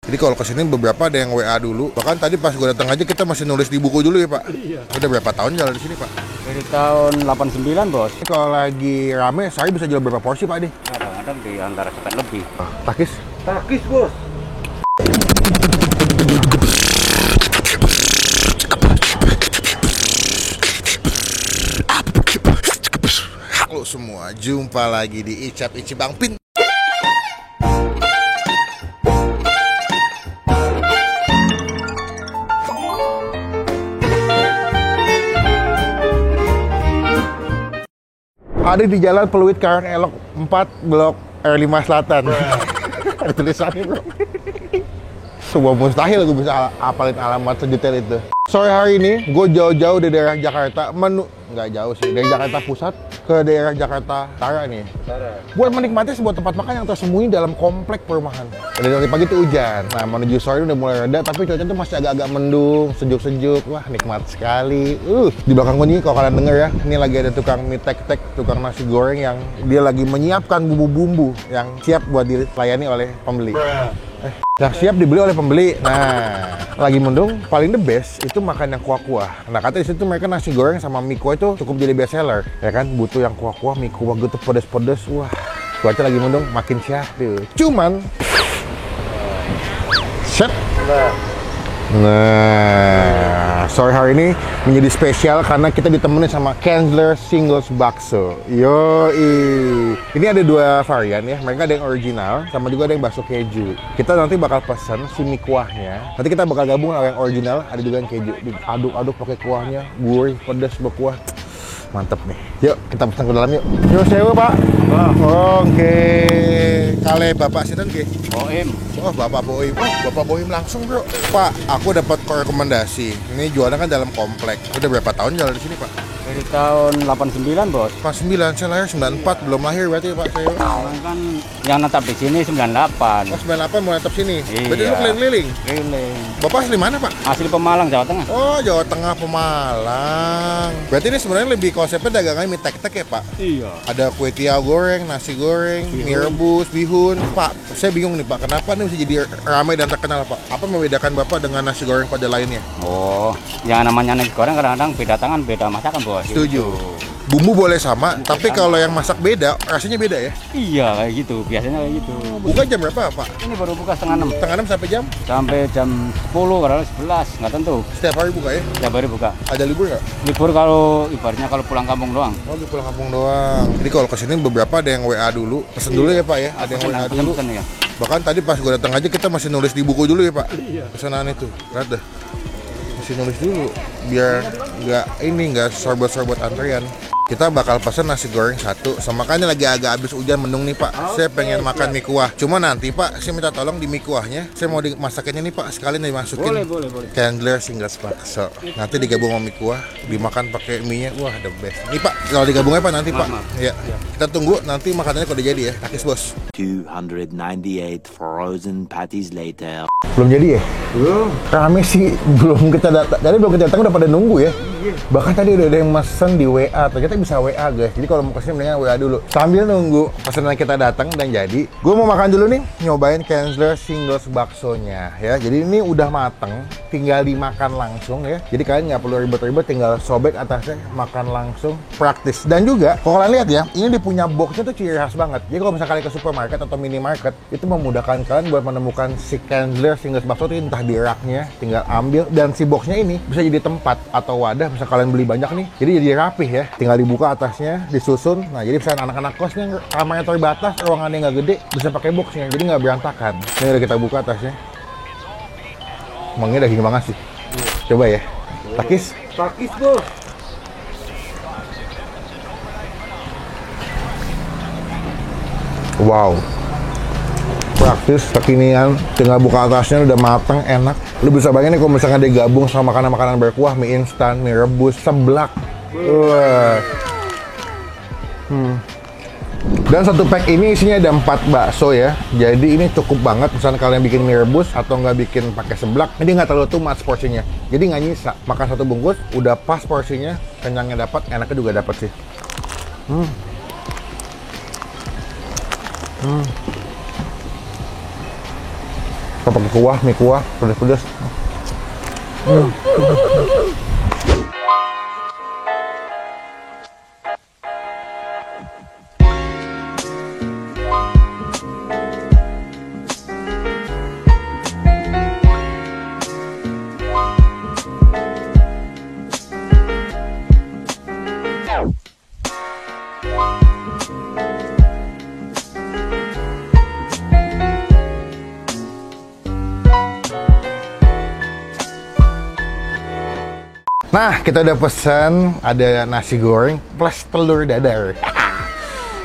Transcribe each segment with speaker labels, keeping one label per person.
Speaker 1: Jadi kalau kesini beberapa ada yang WA dulu. Bahkan tadi pas gue datang aja kita masih nulis di buku dulu ya Pak.
Speaker 2: Iya.
Speaker 1: Udah berapa tahun jalan di sini Pak?
Speaker 2: Dari tahun 89 bos.
Speaker 1: Ini kalau lagi rame saya bisa jual berapa porsi Pak nih?
Speaker 2: Kadang-kadang di antara 10 lebih.
Speaker 1: Takis?
Speaker 2: Takis bos.
Speaker 1: Halo semua, jumpa lagi di Icap Ici Bang Pin. Ada di Jalan Peluit Karangelok 4 Blok R5 Selatan. Ada tulisannya bro. Sebuah mustahil gue bisa apalin alamat sedetail itu. Sore hari ini gue jauh-jauh dari daerah Jakarta nggak jauh sih, dari Jakarta Pusat ke daerah Jakarta Utara nih. Buat menikmati sebuah tempat makan yang tersembunyi dalam komplek perumahan. Dari pagi itu hujan. Nah menuju sore udah mulai reda, tapi cuaca tuh masih agak-agak mendung, sejuk-sejuk. Wah nikmat sekali. Di belakang gue nih kalau kalian denger ya, ini lagi ada tukang mie tek-tek, tukang nasi goreng yang dia lagi menyiapkan bumbu-bumbu yang siap buat dilayani oleh pembeli. Yang siap dibeli oleh pembeli. Nah, lagi mendung, paling the best itu makan yang kuah-kuah. Nah, katanya di situ mereka nasi goreng sama mie kuah itu cukup jadi best seller, ya kan? Butuh yang kuah-kuah, mie kuah gitu pedes-pedes. Wah, cuaca lagi mendung, makin syahdu. Cuman, set. Nah, sore hari ini menjadi spesial karena kita ditemenin sama Kenzler Singles Bakso. Yoi. Ini ada dua varian ya. Mereka ada yang original, sama juga ada yang bakso keju. Kita nanti bakal pesan si mie kuahnya. Nanti kita bakal gabung sama yang original, ada juga yang keju. Aduk-aduk pakai kuahnya, gurih, pedas, berkuah. Mantep nih. Yuk, kita pesan ke dalam yuk. Yuk, sewa Pak. Oke. Kale Bapak sinten ke?
Speaker 2: Boim.
Speaker 1: Oh, Bapak Boim. Oh, Bapak Boim langsung, Bro. Pak, aku dapat rekomendasi. Ini jualan kan dalam komplek. Udah berapa tahun jalan di sini, Pak?
Speaker 2: Dari tahun 89 bos.
Speaker 1: Pas 9, saya lahir 94, belum lahir berarti Pak saya.
Speaker 2: Orang kan yang netap di sini 98.
Speaker 1: Oh, 98 mau tetap sini.
Speaker 2: Iya.
Speaker 1: Berarti lu keliling-keliling.
Speaker 2: Keliling.
Speaker 1: Bapak asli mana, Pak?
Speaker 2: Asli Pemalang, Jawa Tengah.
Speaker 1: Oh, Jawa Tengah, Pemalang. Berarti ini sebenarnya lebih konsepnya dagangannya mie tek-tek ya, Pak?
Speaker 2: Iya.
Speaker 1: Ada kue tiaw goreng, nasi goreng, mie rebus, bihun. Pak, saya bingung nih Pak, kenapa nih bisa jadi ramai dan terkenal Pak? Apa membedakan Bapak dengan nasi goreng pada lainnya?
Speaker 2: Oh, yang namanya nasi goreng kadang-kadang beda tangan, beda masakan bos.
Speaker 1: Setuju. Bumbu boleh sama, tapi kalau yang masak beda, rasanya beda ya?
Speaker 2: Iya kayak gitu, biasanya kayak gitu.
Speaker 1: Buka jam berapa Pak?
Speaker 2: Ini baru buka setengah 6.
Speaker 1: Setengah 6 sampai jam?
Speaker 2: Sampai jam 10, kadang 11, nggak tentu.
Speaker 1: Setiap hari buka ya?
Speaker 2: Tiap hari buka.
Speaker 1: Ada libur nggak?
Speaker 2: Libur kalau ibaratnya kalau pulang kampung doang.
Speaker 1: Oh, di pulang kampung doang. Jadi kalau kesini beberapa ada yang WA dulu. Pesen dulu ya Pak ya? Ada yang WA dulu.
Speaker 2: Pesen ya.
Speaker 1: Bahkan tadi pas gue datang aja kita masih nulis di buku dulu ya Pak?
Speaker 2: Iya.
Speaker 1: Pesanan itu, lihat dah. Masih nulis dulu, biar nggak sorbet-sorbet antrian. Kita bakal pesen nasi goreng satu, sama kan ini lagi agak habis hujan mendung nih Pak. Saya pengen makan mie kuah. Cuma nanti Pak, saya minta tolong di mie kuahnya, saya mau dimasakinnya nih Pak, sekalian dimasukin.
Speaker 2: Boleh.
Speaker 1: Kenzler Singles Bakso. Nanti digabung sama mie kuah, dimakan pakai mie-nya. Wah, the best. Nih Pak, kalau digabungnya Pak nanti Pak. Ya. Kita tunggu nanti makanannya kalau udah jadi ya. Takis bos.
Speaker 3: 298 frozen patties later.
Speaker 1: Belum jadi ya?
Speaker 2: Belum.
Speaker 1: Rame sih, belum kita datang. Jadi belum kita datang udah pada nunggu ya. Bahkan tadi udah ada yang mesen di WA. Ternyata bisa WA guys. Jadi kalau mau kesini mendingan WA dulu. Sambil nunggu pesanan kita datang dan jadi. Gue mau makan dulu nih, nyobain Kenzler Singles Baksonya ya. Jadi ini udah mateng, tinggal dimakan langsung ya. Jadi kalian nggak perlu ribet-ribet, tinggal sobek atasnya, makan langsung, praktis. Dan juga kalau kalian lihat ya, ini dia punya boxnya tuh ciri khas banget. Jadi kalau misalnya kalian ke supermarket atau minimarket, itu memudahkan kalian buat menemukan si Kenzler Singles Bakso itu entah di raknya, tinggal ambil. Dan si boxnya ini bisa jadi tempat atau wadah, bisa kalian beli banyak nih. Jadi rapih ya, tinggal dibuka atasnya, disusun. Nah jadi misalnya anak-anak kosnya kamarnya terbatas, ruangannya nggak gede, bisa pakai boxnya, jadi nggak berantakan. Ini udah kita buka atasnya. Emangnya daging banget sih. Coba ya. Takis.
Speaker 2: Takis bos.
Speaker 1: Wow. Praktis, kekinian, tinggal buka atasnya udah mateng, enak. Lu bisa bayangin nih kalau misalkan digabung sama makanan-makanan berkuah, mie instan, mie rebus, seblak. Wah. Dan satu pack ini isinya ada 4 bakso ya. Jadi ini cukup banget misalnya kalian bikin mie rebus atau nggak bikin pakai seblak. Ini nggak terlalu too much porsinya. Jadi nggak nyisa. Makan satu bungkus udah pas porsinya, kenyangnya dapat, enaknya juga dapat sih. pakai kuah, mie kuah, pedas-pedas. Nah, kita udah pesen ada nasi goreng plus telur dadar.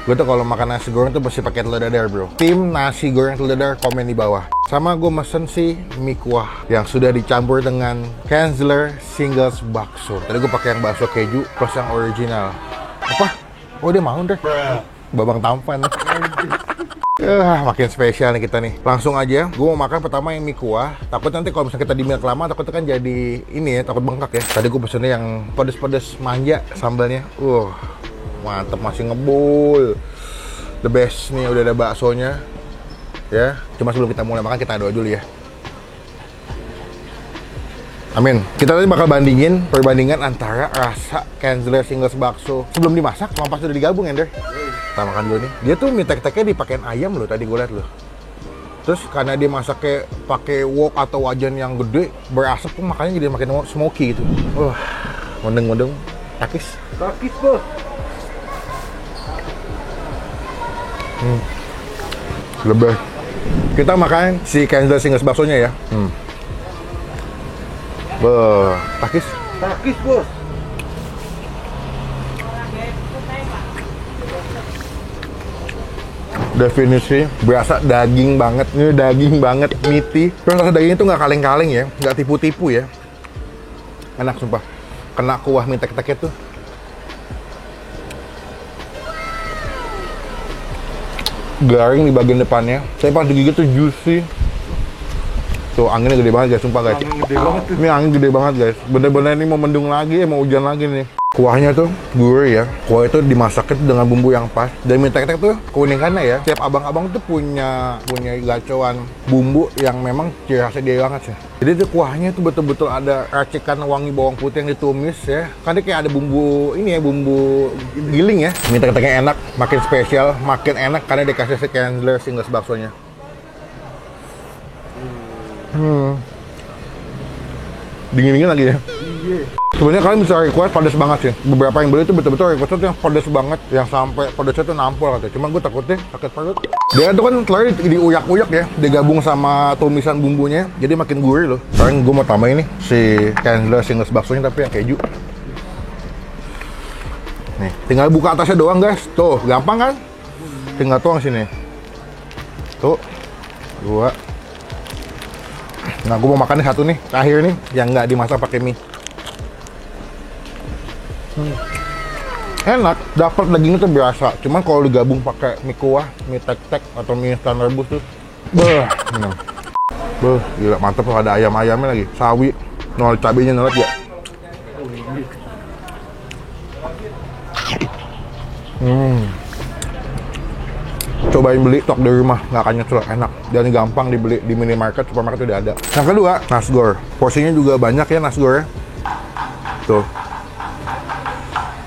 Speaker 1: Gue tuh kalau makan nasi goreng tuh pasti pakai telur dadar, bro. Tim nasi goreng telur dadar komen di bawah. Sama gue mesen si mie kuah yang sudah dicampur dengan Kanzler Singles bakso. Tadi gue pakai yang bakso keju plus yang original. Apa? Oh, dia mau deh. Babang tampan. Makin spesial nih kita nih. Langsung aja, gue mau makan pertama yang mie kuah. Takut nanti kalau misalnya kita di lama, takut kan jadi ini ya, takut bengkak ya. Tadi gue pesennya yang pedes-pedes manja sambalnya. Mantep, masih ngebul. The best nih, udah ada baksonya. Ya, cuma sebelum kita mulai makan kita doa dulu ya. Amin. Kita tadi bakal bandingin perbandingan antara rasa Kanzler Singles bakso sebelum dimasak sama pas udah digabung, Ender. Kita makan dulu nih. Dia tuh mie tek-teknya dipakein ayam loh, tadi gue liat loh. Terus karena dia masaknya pakai wok atau wajan yang gede, berasap tuh makanya jadi makin smoky gitu. Mendeng-mendeng. Takis.
Speaker 4: Takis, bos.
Speaker 1: Lebih. Kita makan si Kanzler Singles baksonya ya. Takis.
Speaker 4: Takis, bos.
Speaker 1: Definisi berasa daging banget, ini daging banget, meaty. Terus rasa dagingnya tuh nggak kaleng-kaleng ya, nggak tipu-tipu ya. Enak sumpah, kena kuah mie tek-teknya tuh. Garing di bagian depannya, tapi pas digigit tuh juicy. Tuh anginnya gede banget guys, sumpah guys.
Speaker 4: Angin gede banget tuh.
Speaker 1: Ini angin gede banget guys, bener-bener ini mau mendung lagi, mau hujan lagi nih. Kuahnya tuh gurih ya, kuah itu dimasaknya tuh dengan bumbu yang pas. Dan mie tek-tek tuh keunikannya ya, tiap abang-abang tuh punya gacoan bumbu yang memang ciri khasnya dia banget sih. Jadi tuh kuahnya tuh betul-betul ada racikan wangi bawang putih yang ditumis ya. Kan dia kayak ada bumbu ini ya, bumbu giling ya. Mie tek-teknya enak, makin spesial, makin enak karena dikasih si Kanzler Singles baksonya. Dingin-dingin lagi ya. Sebenarnya kalian bisa request pedas banget sih. Beberapa yang beli itu betul-betul request tuh yang pedas banget, yang sampai pedasnya tuh nampol katanya. Cuma gue takutnya sakit perut. Dia tuh kan telurnya diuyak-uyak ya, digabung sama tumisan bumbunya, jadi makin gurih loh. Sekarang gue mau tambahin nih si Kanzler Singles baksonya tapi yang keju. Nih, tinggal buka atasnya doang guys. Tuh, gampang kan? Tinggal tuang sini. Tuh, 2. Nah, gue mau makan nih satu nih, terakhir nih, yang nggak dimasak pakai mie. Enak, dapat dagingnya tuh berasa. Cuman kalau digabung pakai mie kuah, mie tek-tek atau mie instan rebus tuh, gila mantep loh, ada ayam-ayamnya lagi, sawi, nol cabenya nol ya. Cobain beli stok di rumah, nggak akan nyesel, enak dan gampang dibeli di minimarket, supermarket udah ada. Yang kedua, nasgor. Porsinya juga banyak ya nasgornya. Tuh.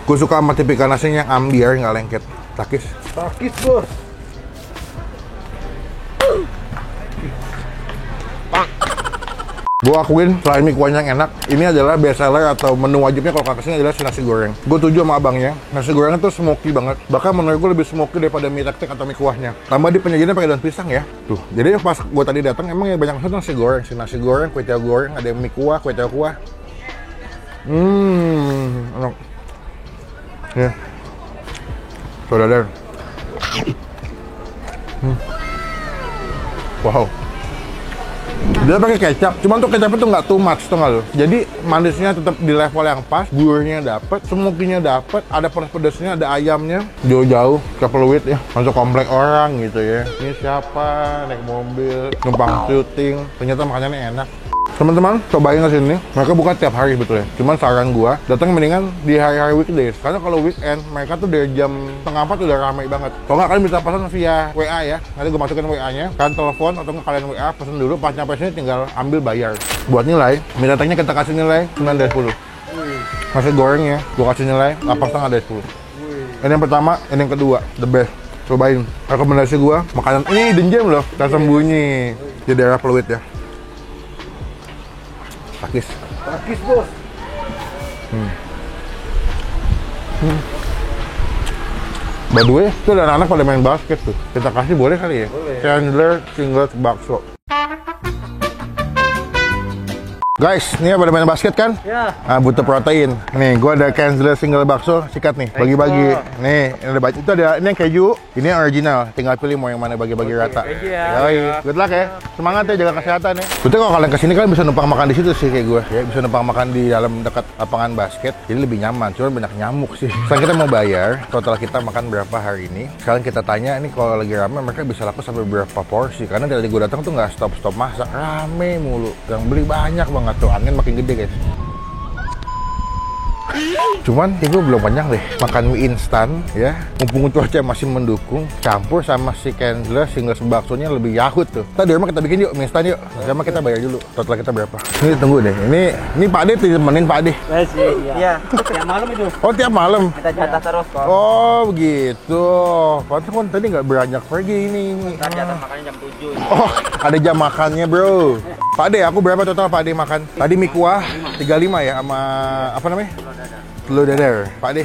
Speaker 1: Gue suka sama tipikal nasinya yang ambiar, nggak lengket. Takis.
Speaker 4: Takis, bos.
Speaker 1: Gue akuin selain mie kuahnya yang enak, ini adalah best seller atau menu wajibnya kalau kesini adalah si nasi goreng. Gue setuju sama abangnya, nasi gorengnya tuh smoky banget. Bahkan menurut gue lebih smoky daripada mie tek-tek atau mie kuahnya. Tambah di penyajiannya pakai daun pisang ya. Tuh, jadi pas gue tadi datang emang ya banyak banget nasi goreng, si nasi goreng, kue tiaw goreng, ada mie kuah, kue tiaw kuah. Enak. Ya. Saudara. Wow. Dia pakai kecap, cuman tuh kecapnya tuh nggak too much tuh nggak lo. Jadi manisnya tetap di level yang pas, gurihnya dapet, smokinya dapet, ada pedas-pedasnya, ada ayamnya. Jauh-jauh ke Pluit ya, masuk komplek orang gitu ya. Ini siapa naik mobil, numpang syuting, ternyata makanannya enak. Teman-teman, cobain ke sini. Mereka buka tiap hari sebetulnya. Cuman saran gua, datang mendingan di hari-hari weekdays. Karena kalau weekend, mereka tuh dari jam setengah 4 udah ramai banget. Kalau nggak, kalian bisa pesan via WA ya. Nanti gua masukin WA-nya. Kalian telepon atau nggak kalian WA, pesan dulu. Pas nyampe sini tinggal ambil bayar. Buat nilai, mie datangnya kita kasih nilai 9 dari 10. Nasi gorengnya, gua kasih nilai 8,5 dari 10. Ini yang pertama, ini yang kedua, the best. Cobain. Rekomendasi gua, makanan ini hidden loh, tersembunyi di daerah Pluit ya. Takis.
Speaker 4: Takis bos.
Speaker 1: By the way, itu ada anak-anak pada main basket tuh. Kita kasih boleh kali ya?
Speaker 4: Boleh.
Speaker 1: Chandler Singles Bakso. Guys, ini pada main basket kan?
Speaker 4: Ya.
Speaker 1: Ah, butuh protein. Nih, gua ada Chandler Single Bakso, sikat nih, bagi-bagi. Nih, ini ada banyak. Itu ada ini yang keju, ini yang original. Tinggal pilih mau yang mana bagi-bagi rata.
Speaker 4: thank you ya.
Speaker 1: Yoi, good luck ya. Semangat ya, jaga kesehatan ya. Betul kalau kalian kesini kalian bisa numpang makan di situ sih kayak gue. Ya, bisa numpang makan di dalam dekat lapangan basket. Jadi lebih nyaman. Cuma banyak nyamuk sih. Sekarang kita mau bayar. Total kita makan berapa hari ini? Sekarang kita tanya nih kalau lagi rame mereka bisa laku sampai berapa porsi? Karena dari gue datang tuh nggak stop masak. Rame mulu. Yang beli banyak banget tuh. Angin makin gede guys. Cuman gue belum kenyang deh makan mie instan ya, mumpung cuaca masih mendukung, campur sama si Chandler Singles baksonya lebih yahut tuh. Tadi rumah kita bikin yuk mie instan yuk. Sama kita bayar dulu. Total kita berapa? Ini tunggu deh. Ini Pak Ade ditemenin Pak Ade.
Speaker 2: Iya. Tiap malam itu.
Speaker 1: Oh tiap malam.
Speaker 2: Kita jatah terus kok.
Speaker 1: Oh begitu. Pantes kan tadi nggak beranjak pergi ini.
Speaker 2: Kita jatah makannya jam 7.
Speaker 1: Oh ada jam makannya bro. Pak Ade, aku berapa total Pak Ade makan? Tadi mie kuah 35 ya sama apa namanya? Telur dadar. Pak Ade,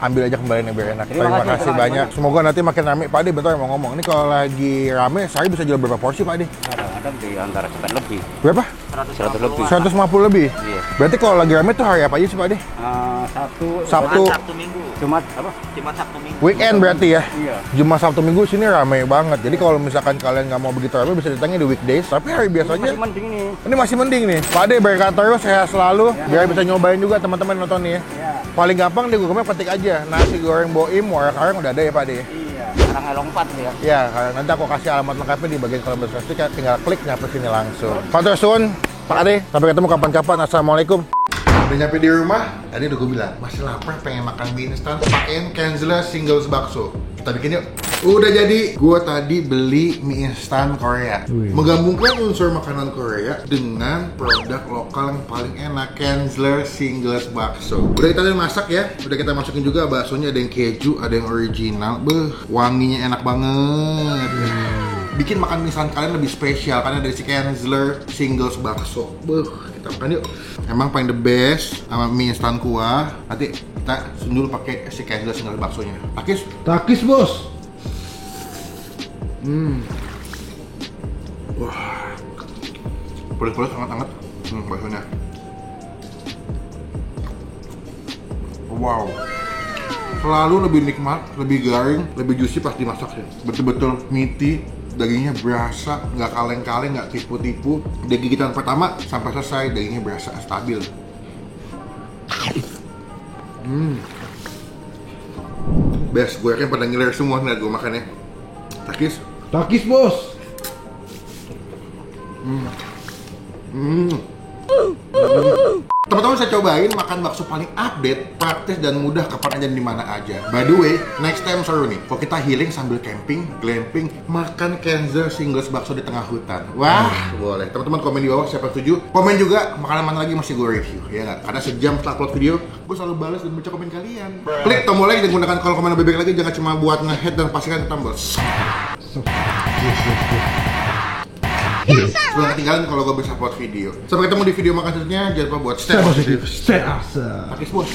Speaker 1: ambil aja kembaliannya biar enak. Terima kasih banyak. Semoga nanti makin rame. Pak Ade bentar mau ngomong. Ini kalau lagi rame, sehari bisa jual berapa porsi Pak Ade?
Speaker 2: Kadang-kadang di antara 100 lebih.
Speaker 1: Berapa?
Speaker 2: 100 lebih.
Speaker 1: 150 lebih?
Speaker 2: Iya.
Speaker 1: Berarti kalau lagi rame tuh hari apa aja sih Pak Ade? Sabtu.
Speaker 5: Sabtu Minggu.
Speaker 2: Jumat apa?
Speaker 5: Jumat Sabtu Minggu.
Speaker 1: Weekend berarti ya?
Speaker 2: Iya.
Speaker 1: Jumat Sabtu Minggu sini rame banget. Jadi kalau misalkan kalian nggak mau begitu rame bisa datangnya di weekdays. Tapi hari biasanya
Speaker 2: Masih mending nih.
Speaker 1: ini masih mending nih. Pak Ade berkat terus, sehat selalu. Biar bisa nyobain juga teman-teman nonton nih ya. Paling gampang di Google Maps ketik aja nasi goreng Boim, Muara Karang udah ada ya Pak Ade.
Speaker 2: Iya. Sekarang Elong 4 ya.
Speaker 1: Ya, nanti aku kasih alamat lengkapnya di bagian kolom deskripsi. Tinggal klik nyampe sini langsung. Fatur Sun, Pak Ade. Sampai ketemu kapan-kapan. Assalamualaikum. Udah nyampe di rumah, tadi udah gue bilang masih lapar pengen makan mie instan, pakein Chandler Singles Bakso. Kita bikin yuk. Udah jadi, gue tadi beli mie instan Korea. Menggabungkan unsur makanan Korea dengan produk lokal yang paling enak, Chandler Singles Bakso. Udah kita udah masak ya, udah kita masukin juga baksonya, ada yang keju, ada yang original. Beuh, wanginya enak banget. Bikin makan mie instan kalian lebih spesial karena dari si Chandler Singles Bakso. Beuh, kita makan yuk. Emang paling the best sama mie instan kuah. Nanti kita sundul pakai si Chandler Singles Baksonya. Takis?
Speaker 4: Takis bos.
Speaker 1: Wah, pedas-pedas hangat-hangat. Baksonya. Wow. Selalu lebih nikmat, lebih garing, lebih juicy pas dimasak sih. Betul-betul meaty. Dagingnya berasa, nggak kaleng-kaleng, nggak tipu-tipu. Dari gigitan pertama sampai selesai dagingnya berasa stabil. Best, gue yakin pada ngiler semua ngeliat gue makannya. Takis?
Speaker 4: Takis bos.
Speaker 1: Teman-teman saya cobain makan bakso paling update, praktis dan mudah kapan aja di mana aja. By the way, next time seru nih. Kalau kita healing sambil camping, glamping, makan Chandler Singles Bakso di tengah hutan. Wah, boleh. Teman-teman komen di bawah siapa yang setuju. Komen juga makanan mana lagi masih gue review, ya nggak? Karena sejam setelah upload video, gue selalu balas dan baca komen kalian. Klik tombol like dan gunakan kolom komen lebih baik lagi. Jangan cuma buat nge-hate dan pastikan tombol. Jangan tinggalin kalau gue bisa upload video. Sampai ketemu di video makan selanjutnya. Jangan lupa buat stay positive,
Speaker 4: Stay awesome.
Speaker 1: Takis bos.